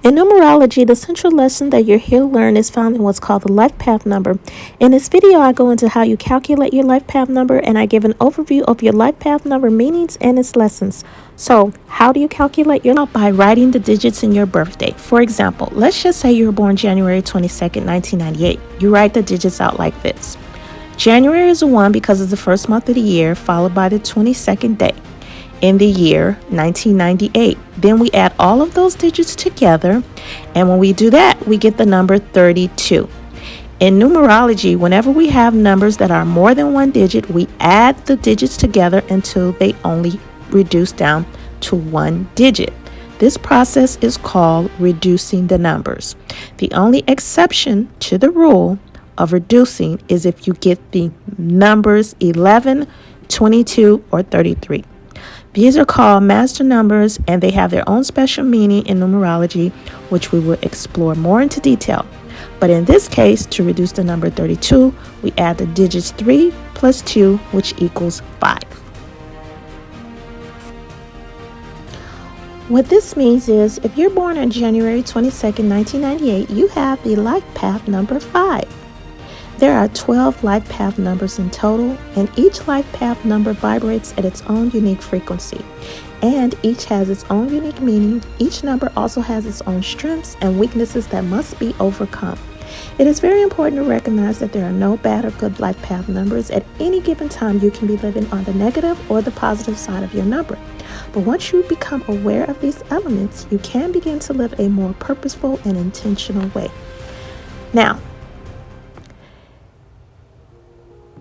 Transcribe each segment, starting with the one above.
In numerology, the central lesson that you're here to learn is found in what's called the life path number. In this video, I go into how you calculate your life path number, and I give an overview of your life path number meanings and its lessons. So, how do you calculate your life? By writing the digits in your birthday. For example, let's just say you were born January 22nd, 1998. You write the digits out like this. January is a 1 because it's the first month of the year, followed by the 22nd day in the year 1998. Then we add all of those digits together, and when we do that, we get the number 32. In numerology, whenever we have numbers that are more than one digit, we add the digits together until they only reduce down to one digit. This process is called reducing the numbers. The only exception to the rule of reducing is if you get the numbers 11, 22, or 33. These are called master numbers, and they have their own special meaning in numerology, which we will explore more into detail. But in this case, to reduce the number 32, we add the digits 3 plus 2, which equals 5. What this means is, if you're born on January 22nd, 1998, you have the life path number 5. There are 12 life path numbers in total, and each life path number vibrates at its own unique frequency, and each has its own unique meaning. Each number also has its own strengths and weaknesses that must be overcome. It is very important to recognize that there are no bad or good life path numbers. At any given time, you can be living on the negative or the positive side of your number. But once you become aware of these elements, you can begin to live a more purposeful and intentional way. Now,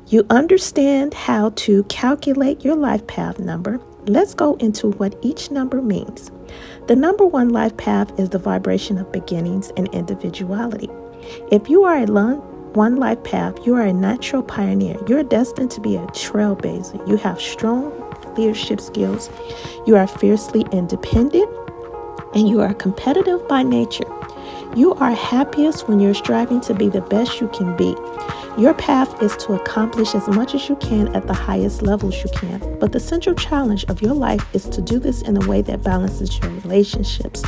you understand how to calculate your life path number. Let's go into what each number means. The number 1 life path is the vibration of beginnings and individuality. If you are a one life path, you are a natural pioneer. You're destined to be a trailblazer. You have strong leadership skills. You are fiercely independent, and you are competitive by nature. You are happiest when you're striving to be the best you can be. Your path is to accomplish as much as you can at the highest levels you can. But the central challenge of your life is to do this in a way that balances your relationships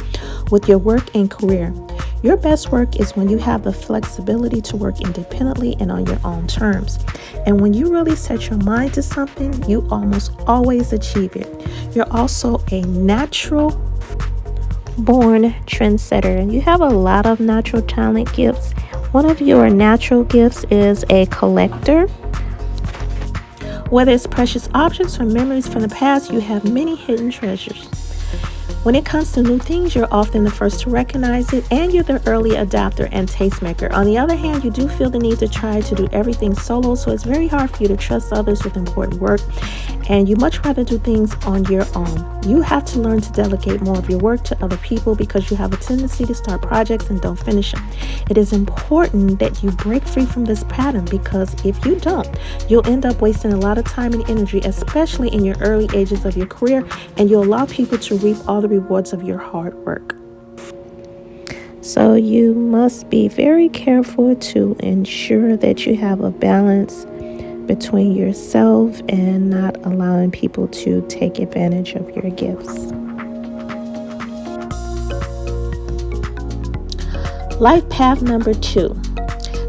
with your work and career. Your best work is when you have the flexibility to work independently and on your own terms. And when you really set your mind to something, you almost always achieve it. You're also a natural born trendsetter. You have a lot of natural talent gifts. One of your natural gifts is a collector. Whether it's precious objects or memories from the past, you have many hidden treasures. When it comes to new things, you're often the first to recognize it, and you're the early adopter and tastemaker. On the other hand, you do feel the need to try to do everything solo, so it's very hard for you to trust others with important work, and you much rather do things on your own. You have to learn to delegate more of your work to other people because you have a tendency to start projects and don't finish them. It is important that you break free from this pattern, because if you don't, you'll end up wasting a lot of time and energy, especially in your early ages of your career, and you'll allow people to reap all the rewards of your hard work. So you must be very careful to ensure that you have a balance between yourself and not allowing people to take advantage of your gifts. Life path number 2.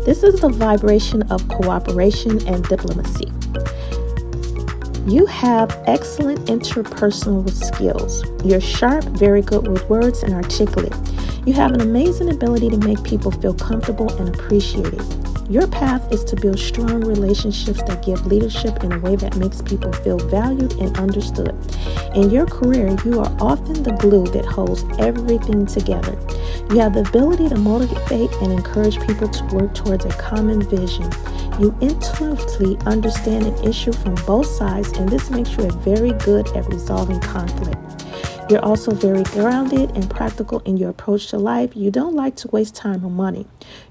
This is the vibration of cooperation and diplomacy. You have excellent interpersonal skills. You're sharp, very good with words, and articulate. You have an amazing ability to make people feel comfortable and appreciated. Your path is to build strong relationships that give leadership in a way that makes people feel valued and understood. In your career, you are often the glue that holds everything together. You have the ability to motivate and encourage people to work towards a common vision. You intuitively understand an issue from both sides, and this makes you very good at resolving conflict. You're also very grounded and practical in your approach to life. You don't like to waste time or money.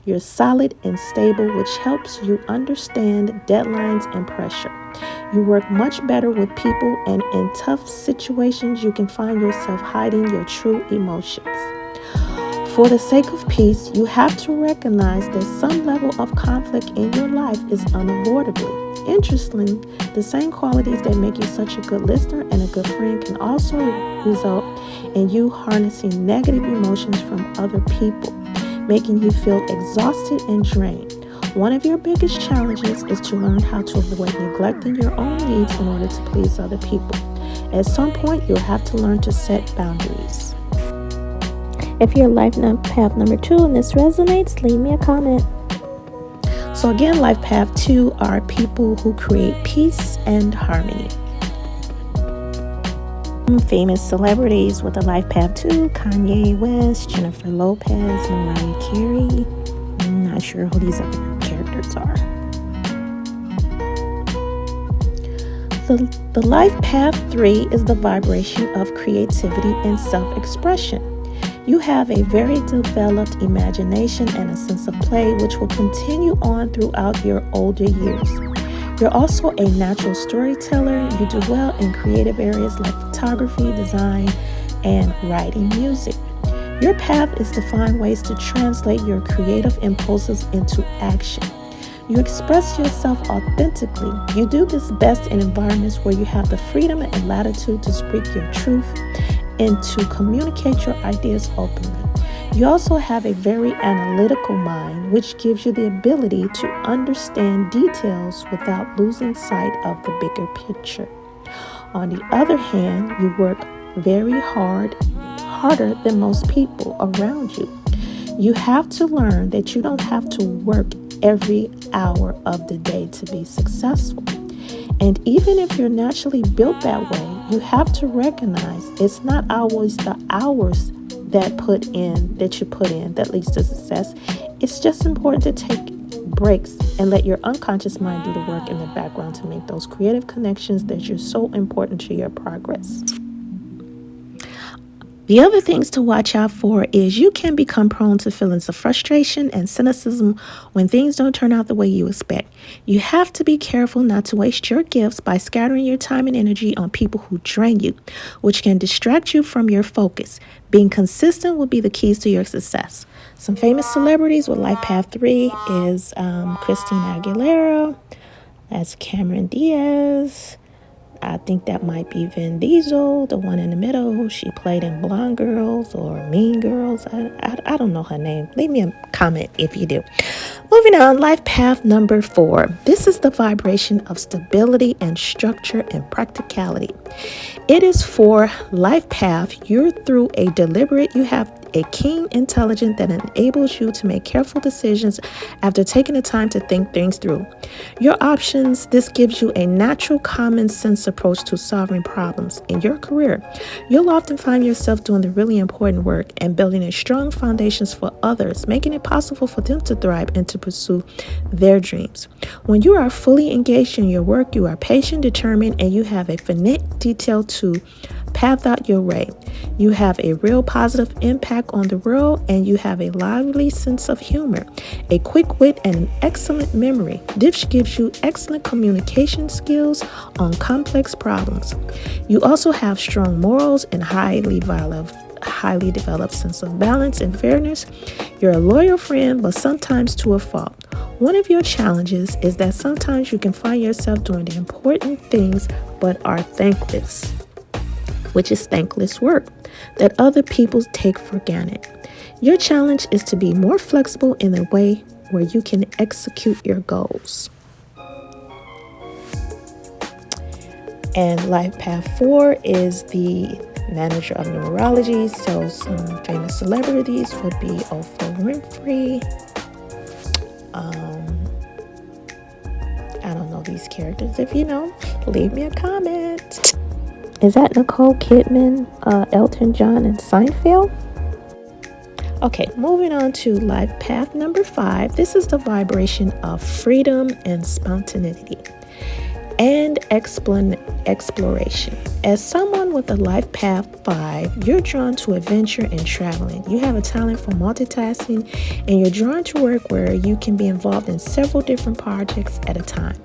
You're solid and stable, which helps you understand deadlines and pressure. You work much better with people, and in tough situations, you can find yourself hiding your true emotions. For the sake of peace, you have to recognize that some level of conflict in your life is unavoidable. Interestingly, the same qualities that make you such a good listener and a good friend can also result and you harnessing negative emotions from other people, making you feel exhausted and drained. One of your biggest challenges is to learn how to avoid neglecting your own needs in order to please other people. At some point, you'll have to learn to set boundaries. If you're life path number 2 and this resonates, leave me a comment. So again, life path 2 are people who create peace and harmony. Famous celebrities with a life path 2: Kanye West, Jennifer Lopez, Mariah Carey. I'm not sure who these other characters are. The life path 3 is the vibration of creativity and self-expression. You have a very developed imagination and a sense of play, which will continue on throughout your older years. You're also a natural storyteller. You do well in creative areas like photography, design, and writing music. Your path is to find ways to translate your creative impulses into action. You express yourself authentically. You do this best in environments where you have the freedom and latitude to speak your truth and to communicate your ideas openly. You also have a very analytical mind, which gives you the ability to understand details without losing sight of the bigger picture. On the other hand, you work very harder than most people around you. You have to learn that you don't have to work every hour of the day to be successful. And even if you're naturally built that way, you have to recognize it's not always the hours that you put in that leads to success. It's just important to take breaks and let your unconscious mind do the work in the background to make those creative connections that are so important to your progress. The other things to watch out for is you can become prone to feelings of frustration and cynicism when things don't turn out the way you expect. You have to be careful not to waste your gifts by scattering your time and energy on people who drain you, which can distract you from your focus. Being consistent will be the keys to your success. Some famous celebrities with life path 3 is Christina Aguilera, that's Cameron Diaz. I think that might be Vin Diesel, the one in the middle. She played in Blonde Girls or Mean Girls. I don't know her name. Leave me a comment if you do. Moving on, life path number 4. This is the vibration of stability and structure and practicality. It is for life path. You have a keen intelligence that enables you to make careful decisions after taking the time to think things through. Your options, this gives you a natural common sense approach to solving problems. In your career, you'll often find yourself doing the really important work and building a strong foundations for others, making it possible for them to thrive and to pursue their dreams. When you are fully engaged in your work, you are patient, determined, and you have a finite detail to path out your way. You have a real positive impact on the world, and you have a lively sense of humor, a quick wit, and an excellent memory. This gives you excellent communication skills on complex problems. You also have strong morals and highly developed sense of balance and fairness. You're a loyal friend, but sometimes to a fault. One of your challenges is that sometimes you can find yourself doing the important things but are thankless, which is thankless work that other people take for granted. Your challenge is to be more flexible in a way where you can execute your goals. And life path 4 is the manager of numerology. So some famous celebrities would be Oprah Winfrey. I don't know these characters. If you know, leave me a comment. Is that Nicole Kidman, Elton John, and Seinfeld? Okay, moving on to life path number 5. This is the vibration of freedom and spontaneity and exploration. As someone with a life path 5, you're drawn to adventure and traveling. You have a talent for multitasking, and you're drawn to work where you can be involved in several different projects at a time.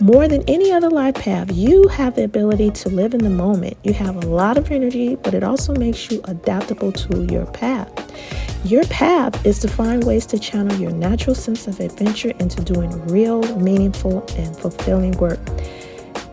More than any other life path, you have the ability to live in the moment. You have a lot of energy, but it also makes you adaptable to your path. Your path is to find ways to channel your natural sense of adventure into doing real, meaningful, and fulfilling work.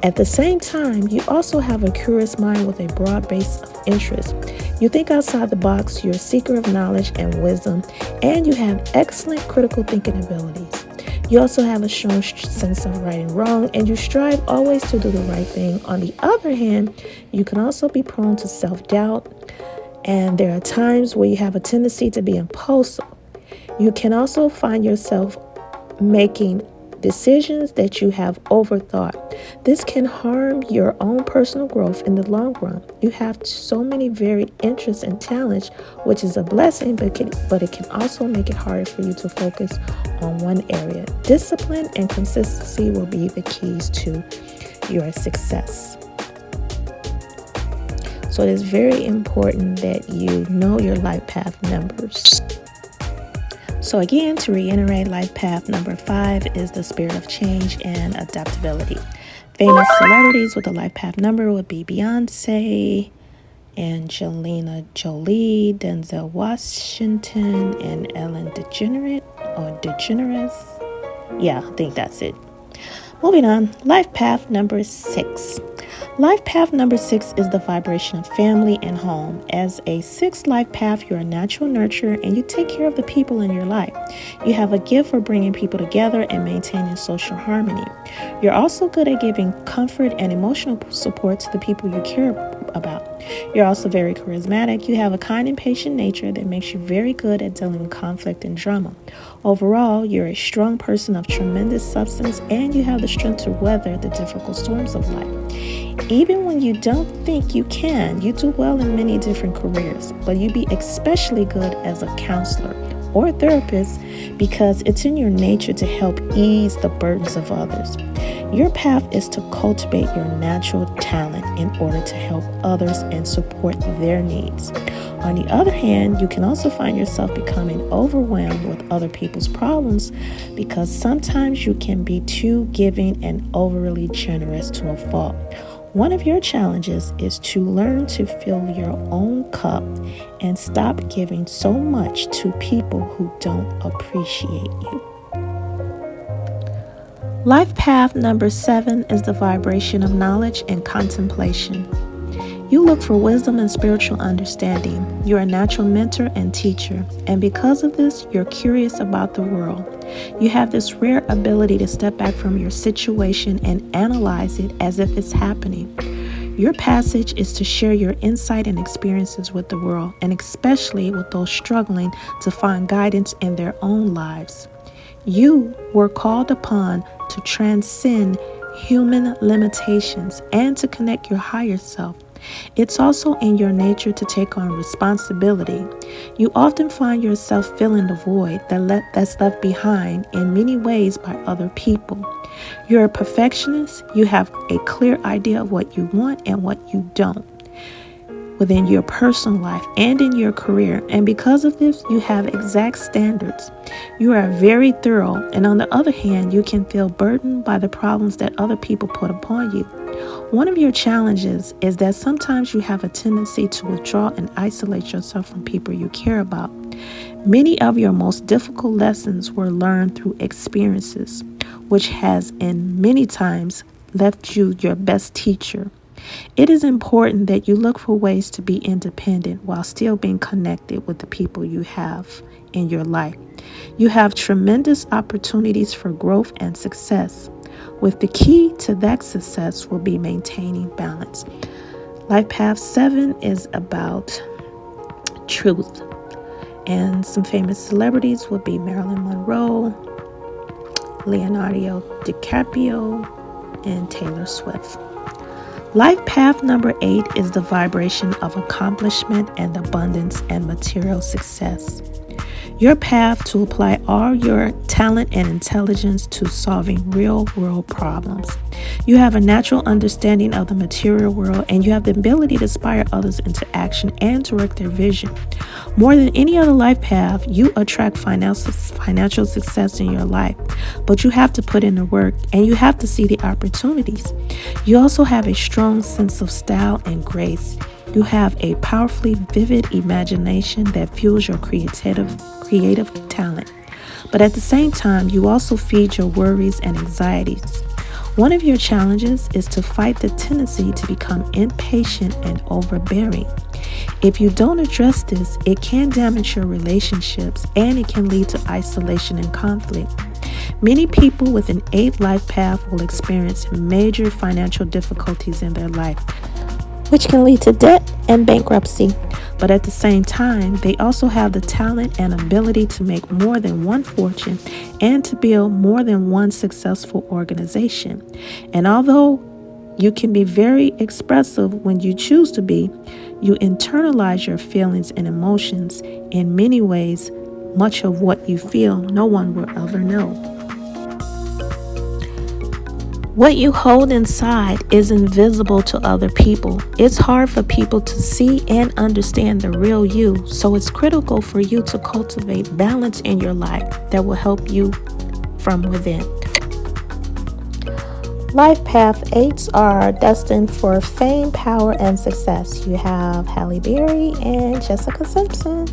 At the same time, you also have a curious mind with a broad base of interest. You think outside the box, you're a seeker of knowledge and wisdom, and you have excellent critical thinking abilities. You also have a strong sense of right and wrong, and you strive always to do the right thing. On the other hand, you can also be prone to self-doubt, and there are times where you have a tendency to be impulsive. You can also find yourself making decisions that you have overthought. This can harm your own personal growth in the long run. You have so many varied interests and talents, which is a blessing, but it can also make it harder for you to focus on one area. Discipline and consistency will be the keys to your success. So it is very important that you know your life path numbers. So again, to reiterate, life path number 5 is the spirit of change and adaptability. Famous celebrities with a life path number would be Beyonce, Angelina Jolie, Denzel Washington, and Ellen DeGeneres. Yeah, I think that's it. Moving on, life path number 6. Life path number 6 is the vibration of family and home. As a 6th life path, you're a natural nurturer and you take care of the people in your life. You have a gift for bringing people together and maintaining social harmony. You're also good at giving comfort and emotional support to the people you care about. You're also very charismatic. You have a kind and patient nature that makes you very good at dealing with conflict and drama. Overall, you're a strong person of tremendous substance and you have the strength to weather the difficult storms of life. Even when you don't think you can, you do well in many different careers, but you'd be especially good as a counselor or a therapist because it's in your nature to help ease the burdens of others. Your path is to cultivate your natural talent in order to help others and support their needs. On the other hand, you can also find yourself becoming overwhelmed with other people's problems because sometimes you can be too giving and overly generous to a fault. One of your challenges is to learn to fill your own cup and stop giving so much to people who don't appreciate you. Life path number 7 is the vibration of knowledge and contemplation. You look for wisdom and spiritual understanding. You're a natural mentor and teacher, and because of this, you're curious about the world. You have this rare ability to step back from your situation and analyze it as if it's happening. Your passage is to share your insight and experiences with the world, and especially with those struggling to find guidance in their own lives. You were called upon to transcend human limitations and to connect your higher self. It's also in your nature to take on responsibility. You often find yourself filling the void that's left behind in many ways by other people. You're a perfectionist. You have a clear idea of what you want and what you don't within your personal life and in your career. And because of this, you have exact standards. You are very thorough. And on the other hand, you can feel burdened by the problems that other people put upon you. One of your challenges is that sometimes you have a tendency to withdraw and isolate yourself from people you care about. Many of your most difficult lessons were learned through experiences, which has in many times left you your best teacher. It is important that you look for ways to be independent while still being connected with the people you have in your life. You have tremendous opportunities for growth and success, with the key to that success will be maintaining balance. Life path 7 is about truth. And some famous celebrities would be Marilyn Monroe, Leonardo DiCaprio, and Taylor Swift. Life path number 8 is the vibration of accomplishment and abundance and material success. Your path to apply all your talent and intelligence to solving real-world problems. You have a natural understanding of the material world and you have the ability to inspire others into action and direct their vision. More than any other life path, you attract financial success in your life, but you have to put in the work and you have to see the opportunities. You also have a strong sense of style and grace. You have a powerfully vivid imagination that fuels your creative talent. But at the same time, you also feed your worries and anxieties. One of your challenges is to fight the tendency to become impatient and overbearing. If you don't address this, it can damage your relationships and it can lead to isolation and conflict. Many people with an 8 life path will experience major financial difficulties in their life, which can lead to debt and bankruptcy. But at the same time, they also have the talent and ability to make more than one fortune and to build more than one successful organization. And although you can be very expressive when you choose to be, you internalize your feelings and emotions. In many ways, much of what you feel, no one will ever know. What you hold inside is invisible to other people. It's hard for people to see and understand the real you, so it's critical for you to cultivate balance in your life that will help you from within. Life path 8s are destined for fame, power, and success. You have Halle Berry and Jessica Simpson.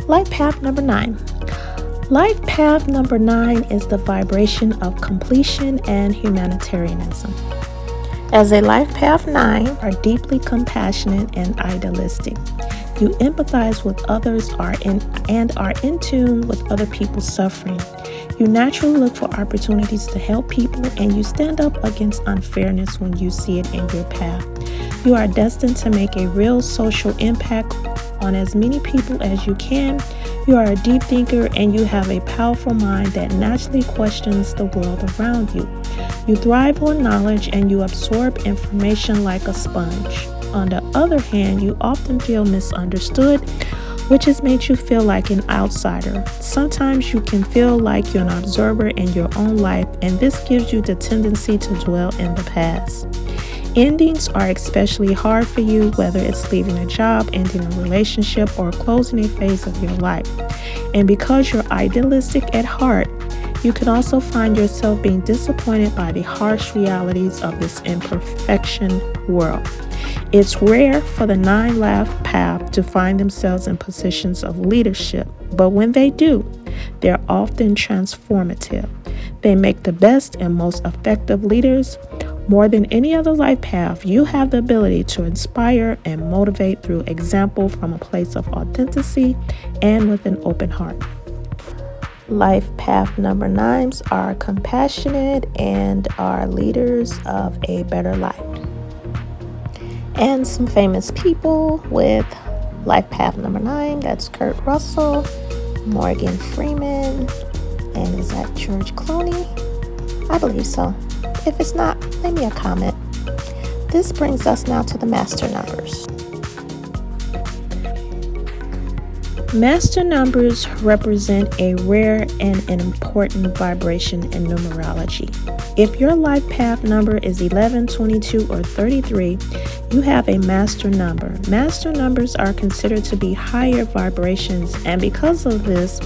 Life path number 9. Life path number 9 is the vibration of completion and humanitarianism. As a life path 9, you are deeply compassionate and idealistic. You empathize with others and are in tune with other people's suffering. You naturally look for opportunities to help people and you stand up against unfairness when you see it in your path. You are destined to make a real social impact on as many people as you can. You are a deep thinker and you have a powerful mind that naturally questions the world around you. You thrive on knowledge and you absorb information like a sponge. On the other hand, you often feel misunderstood, which has made you feel like an outsider. Sometimes you can feel like you're an observer in your own life, and this gives you the tendency to dwell in the past. Endings are especially hard for you, whether it's leaving a job, ending a relationship, or closing a phase of your life. And because you're idealistic at heart, you can also find yourself being disappointed by the harsh realities of this imperfection world. It's rare for the 9 life path to find themselves in positions of leadership, but when they do, they're often transformative. They make the best and most effective leaders. More than any other life path, you have the ability to inspire and motivate through example from a place of authenticity and with an open heart. Life path number 9s are compassionate and are leaders of a better life. And some famous people with life path number 9, that's Kurt Russell, Morgan Freeman, and is that George Clooney? I believe so. If it's not, leave me a comment. This brings us now to the master numbers. Master numbers represent a rare and an important vibration in numerology. If your life path number is 11, 22, or 33, you have a master number. Master numbers are considered to be higher vibrations, and because of this,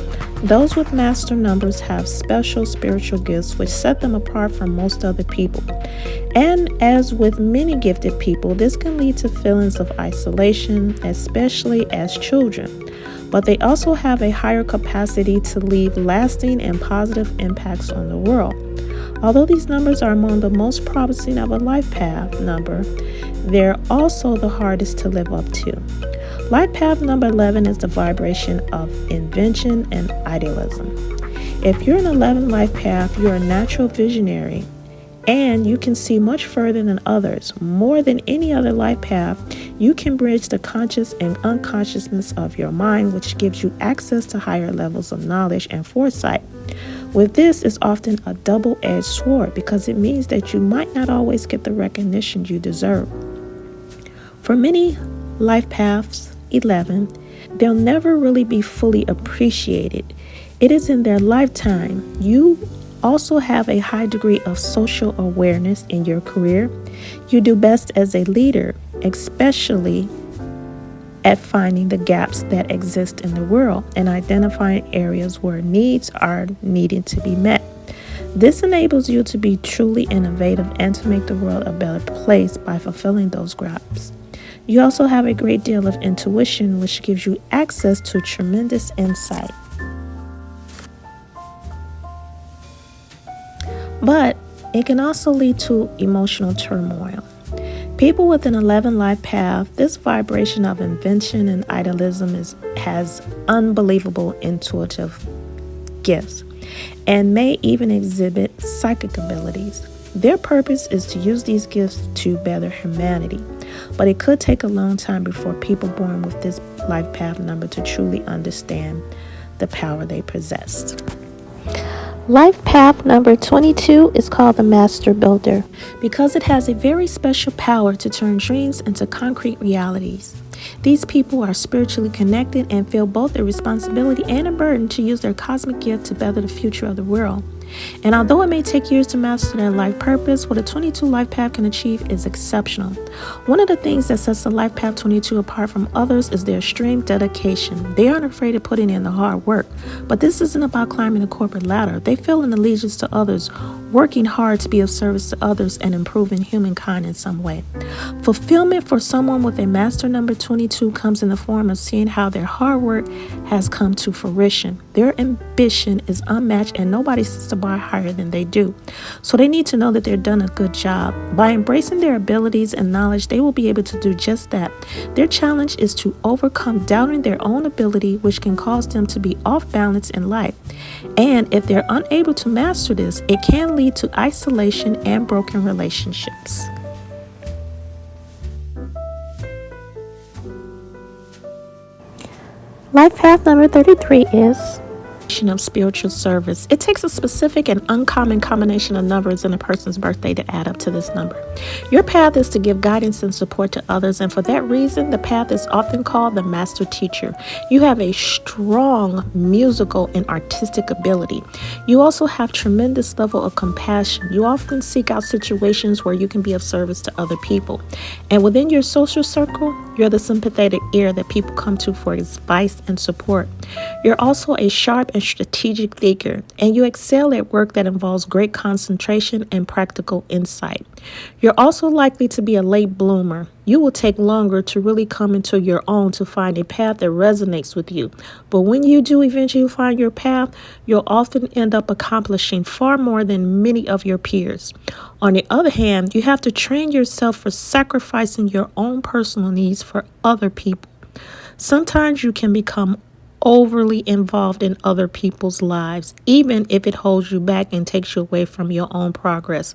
those with master numbers have special spiritual gifts which set them apart from most other people. And as with many gifted people, this can lead to feelings of isolation, especially as children. But they also have a higher capacity to leave lasting and positive impacts on the world. Although these numbers are among the most promising of a life path number, they're also the hardest to live up to. Life path number 11 is the vibration of invention and idealism. If you're an 11 life path, you're a natural visionary and you can see much further than others. More than any other life path, you can bridge the conscious and unconsciousness of your mind, which gives you access to higher levels of knowledge and foresight. With this, it's often a double-edged sword because it means that you might not always get the recognition you deserve. For many life paths, 11, they'll never really be fully appreciated. It is in their lifetime. You also have a high degree of social awareness in your career. You do best as a leader, especially at finding the gaps that exist in the world and identifying areas where needs are needing to be met. This enables you to be truly innovative and to make the world a better place by fulfilling those gaps. You also have a great deal of intuition, which gives you access to tremendous insight. But It can also lead to emotional turmoil. People with an 11 life path, this vibration of invention and idealism has unbelievable intuitive gifts and may even exhibit psychic abilities. Their purpose is to use these gifts to better humanity, but it could take a long time before people born with this life path number to truly understand the power they possess. Life path number 22 is called the Master Builder because it has a very special power to turn dreams into concrete realities. These people are spiritually connected and feel both a responsibility and a burden to use their cosmic gift to better the future of the world. And although it may take years to master their life purpose, what a 22 life path can achieve is exceptional. One of the things that sets the life path 22 apart from others is their extreme dedication. They aren't afraid of putting in the hard work, but this isn't about climbing the corporate ladder. They feel an allegiance to others, working hard to be of service to others and improving humankind in some way. Fulfillment for someone with a master number 22 comes in the form of seeing how their hard work has come to fruition. Their ambition is unmatched and nobody sets the bar higher than they do. So they need to know that they're done a good job. By embracing their abilities and knowledge, they will be able to do just that. Their challenge is to overcome doubting their own ability, which can cause them to be off balance in life. And if they're unable to master this, it can lead to isolation and broken relationships. Life path number 33 is of spiritual service. It takes a specific and uncommon combination of numbers in a person's birthday to add up to this number. Your path is to give guidance and support to others, and for that reason, the path is often called the master teacher. You have a strong musical and artistic ability. You also have tremendous level of compassion. You often seek out situations where you can be of service to other people. And within your social circle, you're the sympathetic ear that people come to for advice and support. You're also a sharp and strategic thinker, and you excel at work that involves great concentration and practical insight. You're also likely to be a late bloomer. You will take longer to really come into your own to find a path that resonates with you. But when you do eventually find your path, you'll often end up accomplishing far more than many of your peers. On the other hand, you have to train yourself for sacrificing your own personal needs for other people. Sometimes you can become overly involved in other people's lives, even if it holds you back and takes you away from your own progress.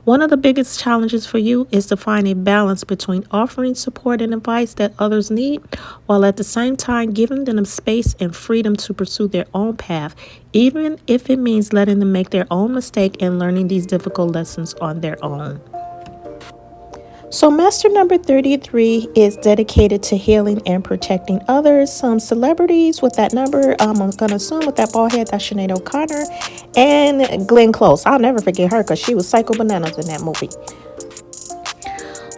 One of the biggest challenges for you is to find a balance between offering support and advice that others need, while at the same time giving them space and freedom to pursue their own path, even if it means letting them make their own mistake and learning these difficult lessons on their own. So master number 33 is dedicated to healing and protecting others. Some celebrities with that number, I'm going to assume with that bald head, that's Sinead O'Connor and Glenn Close. I'll never forget her because she was Psycho Bananas in that movie.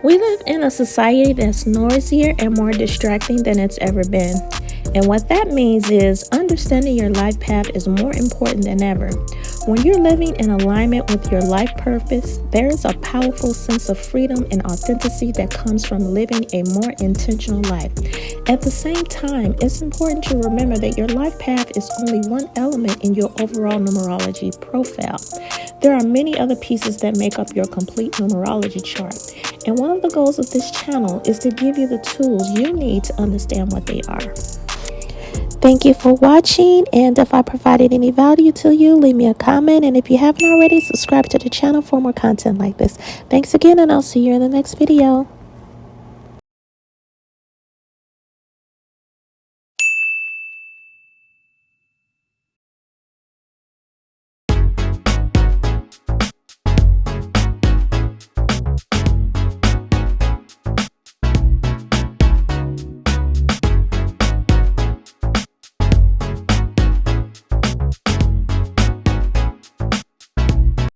We live in a society that's noisier and more distracting than it's ever been. And what that means is understanding your life path is more important than ever. When you're living in alignment with your life purpose, there is a powerful sense of freedom and authenticity that comes from living a more intentional life. At the same time, it's important to remember that your life path is only one element in your overall numerology profile. There are many other pieces that make up your complete numerology chart. And one of the goals of this channel is to give you the tools you need to understand what they are. Thank you for watching, and if I provided any value to you, leave me a comment, and if you haven't already, subscribe to the channel for more content like this. Thanks again, and I'll see you in the next video.